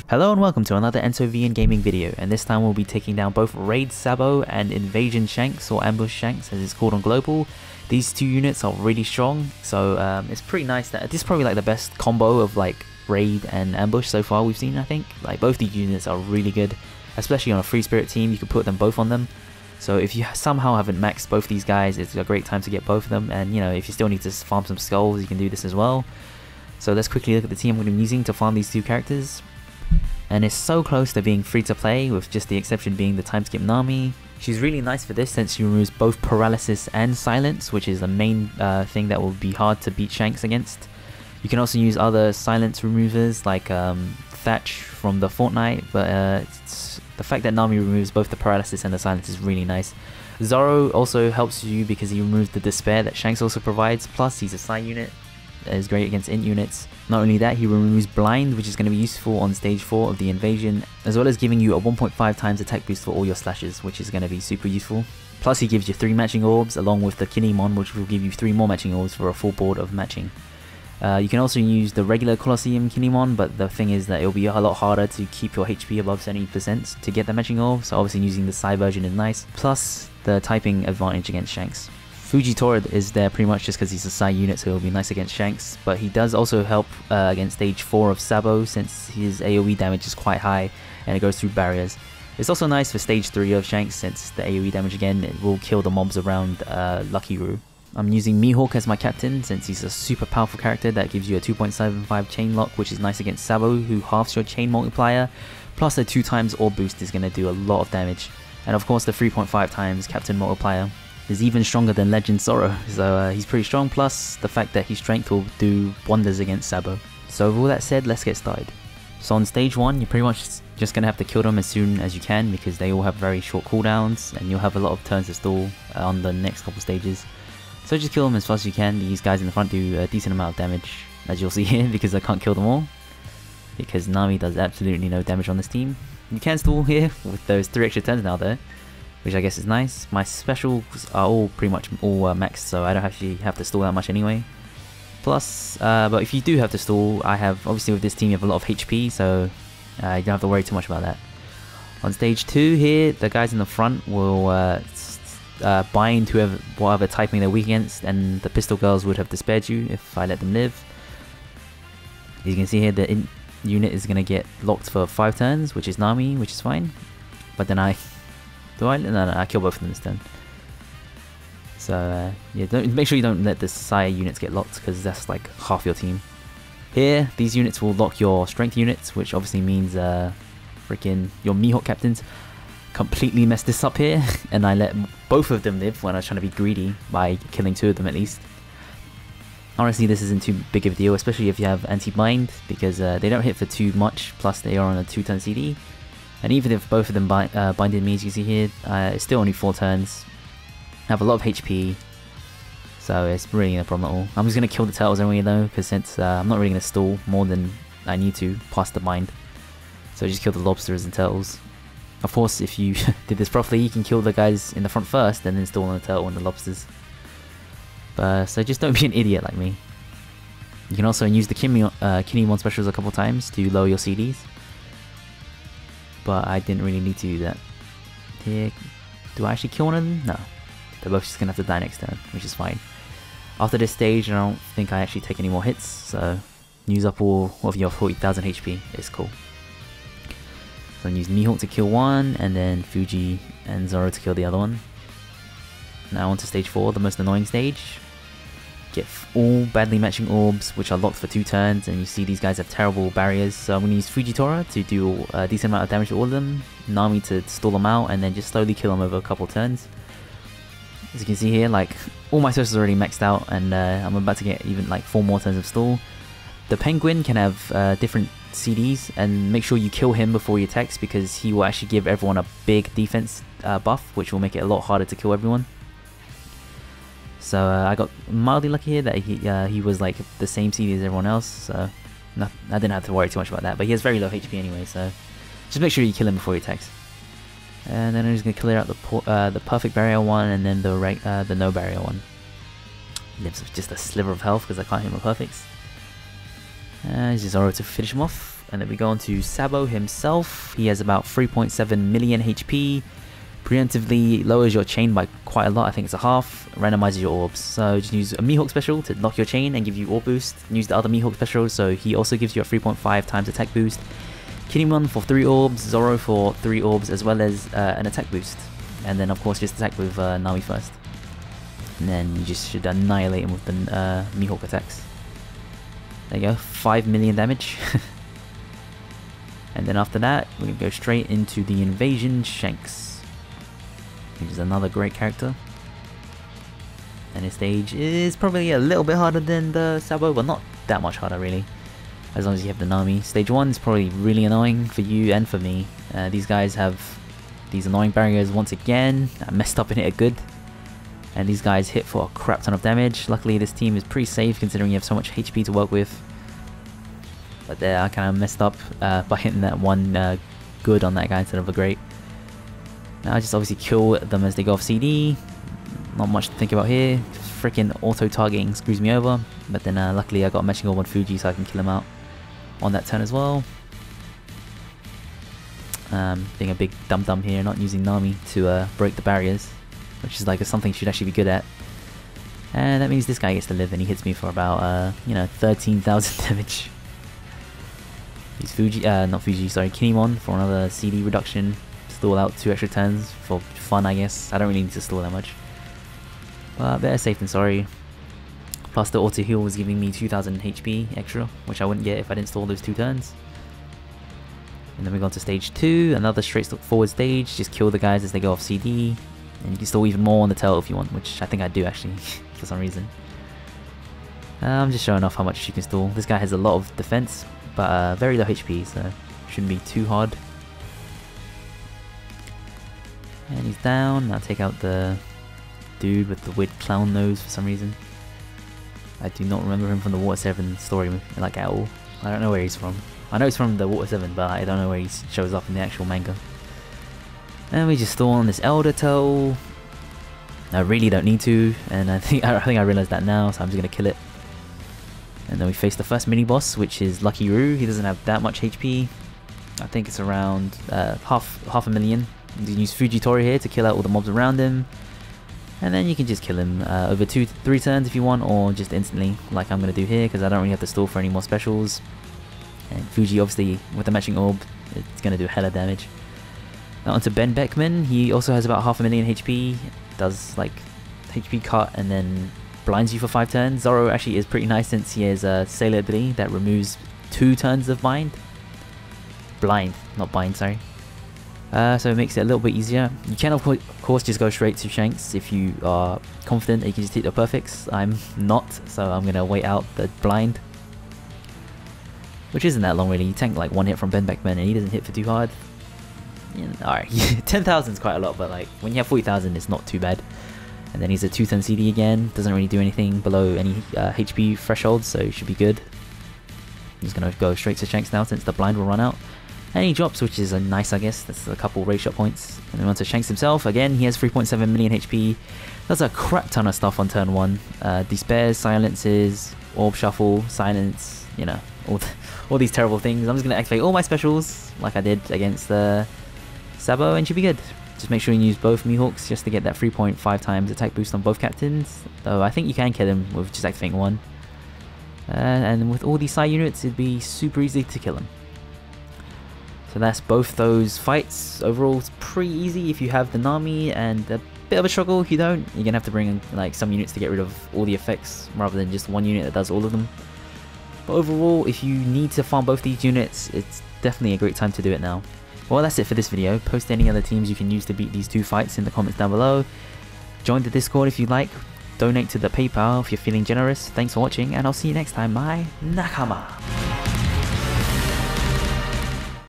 Hello and welcome to another EnsoVN gaming video, and this time we'll be taking down both Raid Sabo and Invasion Shanks, or Ambush Shanks as it's called on Global. These two units are really strong, so it's pretty nice that this is probably like the best combo of like Raid and Ambush so far we've seen. I think like both these units are really good, especially on a free spirit team. You could put them both on them. So if you somehow haven't maxed both these guys, it's a great time to get both of them. And you know, if you still need to farm some skulls, you can do this as well. So let's quickly look at the team I'm going to be using to farm these two characters. And it's so close to being free to play, with just the exception being the time skip Nami. She's really nice for this since she removes both paralysis and silence, which is the main thing that will be hard to beat Shanks against. You can also use other silence removers like Thatch from the Fortnite, but the fact that Nami removes both the paralysis and the silence is really nice. Zoro also helps you because he removes the despair that Shanks also provides, plus he's a side unit that is great against int units. Not only that, he removes blind, which is going to be useful on stage 4 of the invasion, as well as giving you a 1.5 times attack boost for all your slashes, which is going to be super useful. Plus he gives you 3 matching orbs along with the Kinemon, which will give you 3 more matching orbs for a full board of matching. You can also use the regular Colosseum Kinemon, but the thing is that it'll be a lot harder to keep your HP above 70% to get the matching orb, so obviously using the Psy version is nice, plus the typing advantage against Shanks. Fujitora is there pretty much just because he's a side unit, so he'll be nice against Shanks, but he does also help against stage 4 of Sabo since his AoE damage is quite high and it goes through barriers. It's also nice for stage 3 of Shanks since the AoE damage again, it will kill the mobs around Lucky Roo. I'm using Mihawk as my captain since he's a super powerful character that gives you a 2.75 chain lock, which is nice against Sabo, who halves your chain multiplier, plus the 2 times orb boost is going to do a lot of damage, and of course the 3.5 times captain multiplier is even stronger than Legend Zoro, so he's pretty strong, plus the fact that his strength will do wonders against Sabo. So with all that said, let's get started. So on stage 1, you're pretty much just going to have to kill them as soon as you can because they all have very short cooldowns and you'll have a lot of turns to stall on the next couple stages. So just kill them as fast as you can. These guys in the front do a decent amount of damage, as you'll see here, because I can't kill them all, because Nami does absolutely no damage on this team. You can stall here with those 3 extra turns now though, which I guess is nice. My specials are all pretty much all maxed, so I don't actually have to stall that much anyway. Plus, but if you do have to stall, I have, obviously with this team you have a lot of HP, so you don't have to worry too much about that. On stage 2 here, the guys in the front will bind whatever typing they're weak against, and the pistol girls would have despaired you if I let them live. As you can see here, the unit is going to get locked for 5 turns, which is Nami, which is fine. But then I kill both of them this turn. So yeah, make sure you don't let the Sire units get locked, because that's like half your team. Here, these units will lock your strength units, which obviously means freaking your Mihawk captains completely messed this up here, and I let both of them live when I was trying to be greedy by killing 2 of them at least. Honestly, this isn't too big of a deal, especially if you have anti-bind, because they don't hit for too much, plus they are on a 2-turn CD. And even if both of them binded me, as you see here, it's still only 4 turns. I have a lot of HP, so it's really no problem at all. I'm just going to kill the turtles anyway though, because since I'm not really going to stall more than I need to past the bind. So just kill the lobsters and turtles. Of course, if you did this properly, you can kill the guys in the front first and then stall on the turtle and the lobsters. But so just don't be an idiot like me. You can also use the Kinemon specials a couple times to lower your CDs. But I didn't really need to do that. Here, do I actually kill one of them? No. They're both just going to have to die next turn, which is fine. After this stage, I don't think I actually take any more hits, so use up all of your 40,000 HP. It's cool. So I'm using Mihawk to kill one, and then Fuji and Zoro to kill the other one. Now on to stage 4, the most annoying stage. Get all badly matching orbs, which are locked for 2 turns, and you see these guys have terrible barriers, so I'm going to use Fujitora to do a decent amount of damage to all of them, Nami to stall them out, and then just slowly kill them over a couple turns. As you can see here, like, all my sources are already maxed out, and I'm about to get even like 4 more turns of stall. The Penguin can have different CDs, and make sure you kill him before he attacks, because he will actually give everyone a big defense buff, which will make it a lot harder to kill everyone. So I got mildly lucky here that he was like the same CD as everyone else, so I didn't have to worry too much about that. But he has very low HP anyway, so just make sure you kill him before he attacks. And then I'm just gonna clear out the perfect barrier one, and then the no barrier one. Lives with just a sliver of health because I can't hit my perfects. Use Zoro to finish him off. And then we go on to Sabo himself. He has about 3.7 million HP. Preemptively lowers your chain by quite a lot, I think it's a half, randomizes your orbs. So just use a Mihawk special to knock your chain and give you orb boost. Use the other Mihawk special, so he also gives you a 3.5 times attack boost. Kinemon for 3 orbs, Zoro for 3 orbs, as well as an attack boost. And then of course just attack with Nami first. And then you just should annihilate him with the Mihawk attacks. There you go, 5 million damage. And then after that, we're going to go straight into the Invasion Shanks. He's another great character. And his stage is probably a little bit harder than the Sabo, but not that much harder really. As long as you have the Nami. Stage 1 is probably really annoying for you and for me. These guys have these annoying barriers once again. I messed up and hit it good. And these guys hit for a crap ton of damage. Luckily this team is pretty safe considering you have so much HP to work with. But there I kind of messed up by hitting that one good on that guy instead of a great. Now I just obviously kill them as they go off CD. Not much to think about here. Freaking auto-targeting screws me over. But then luckily I got a matching orb on Fuji so I can kill him out on that turn as well. Being a big dum-dum here, not using Nami to break the barriers. Which is like something you should actually be good at. And that means this guy gets to live and he hits me for about, 13,000 damage. He's Fuji, not Fuji, sorry, Kinemon for another CD reduction. Stall out 2 extra turns for fun, I guess. I don't really need to stall that much. But better safe than sorry. Plus the auto heal was giving me 2000 HP extra, which I wouldn't get if I didn't stall those 2 turns. And then we go on to stage 2, another straight forward stage. Just kill the guys as they go off CD. And you can stall even more on the tail if you want, which I think I do actually, for some reason. I'm just showing off how much you can stall. This guy has a lot of defense, but very low HP, so shouldn't be too hard. And he's down. Now take out the dude with the weird clown nose for some reason. I do not remember him from the Water 7 story, like at all. I don't know where he's from. I know he's from the Water 7, but I don't know where he shows up in the actual manga. And we just stall on this Elder Toe. I really don't need to, and I think I realized that now, so I'm just gonna kill it. And then we face the first mini boss, which is Lucky Roo. He doesn't have that much HP. I think it's around half a million. You can use Fujitori here to kill out all the mobs around him. And then you can just kill him over 2-3 turns if you want, or just instantly, like I'm going to do here, because I don't really have to stall for any more specials. And Fuji, obviously, with the matching orb, it's going to do hella damage. Now onto Ben Beckman. He also has about half a million HP. Does like HP cut and then blinds you for 5 turns. Zoro actually is pretty nice since he has a Sailor ability that removes 2 turns of blind. Blind, not bind, sorry. So it makes it a little bit easier. You can of course just go straight to Shanks if you are confident that you can just hit your perfects. I'm not, so I'm going to wait out the blind. Which isn't that long really. You tank like 1 hit from Ben Beckman and he doesn't hit for too hard. Yeah, alright, 10,000 is quite a lot, but like when you have 40,000 it's not too bad. And then he's a 2-turn CD again, doesn't really do anything below any HP thresholds, so should be good. I'm just going to go straight to Shanks now since the blind will run out. And he drops, which is nice, I guess. That's a couple raid shot points. And then on to Shanks himself. Again, he has 3.7 million HP. Does a crap ton of stuff on turn 1. Despairs, silences, orb shuffle, silence, you know, all these terrible things. I'm just going to activate all my specials, like I did against Sabo, and should be good. Just make sure you use both Mihawks just to get that 3.5 times attack boost on both captains. Though I think you can kill him with just activating 1. And with all these side units, it'd be super easy to kill him. So that's both those fights. Overall, it's pretty easy if you have the Nami, and a bit of a struggle if you don't. You're gonna have to bring in like some units to get rid of all the effects rather than just one unit that does all of them. But overall, if you need to farm both these units, it's definitely a great time to do it now. Well, that's it for this video. Post any other teams you can use to beat these 2 fights in the comments down below. Join the Discord if you like. Donate to the PayPal if you're feeling generous. Thanks for watching, and I'll see you next time. Bye, Nakama!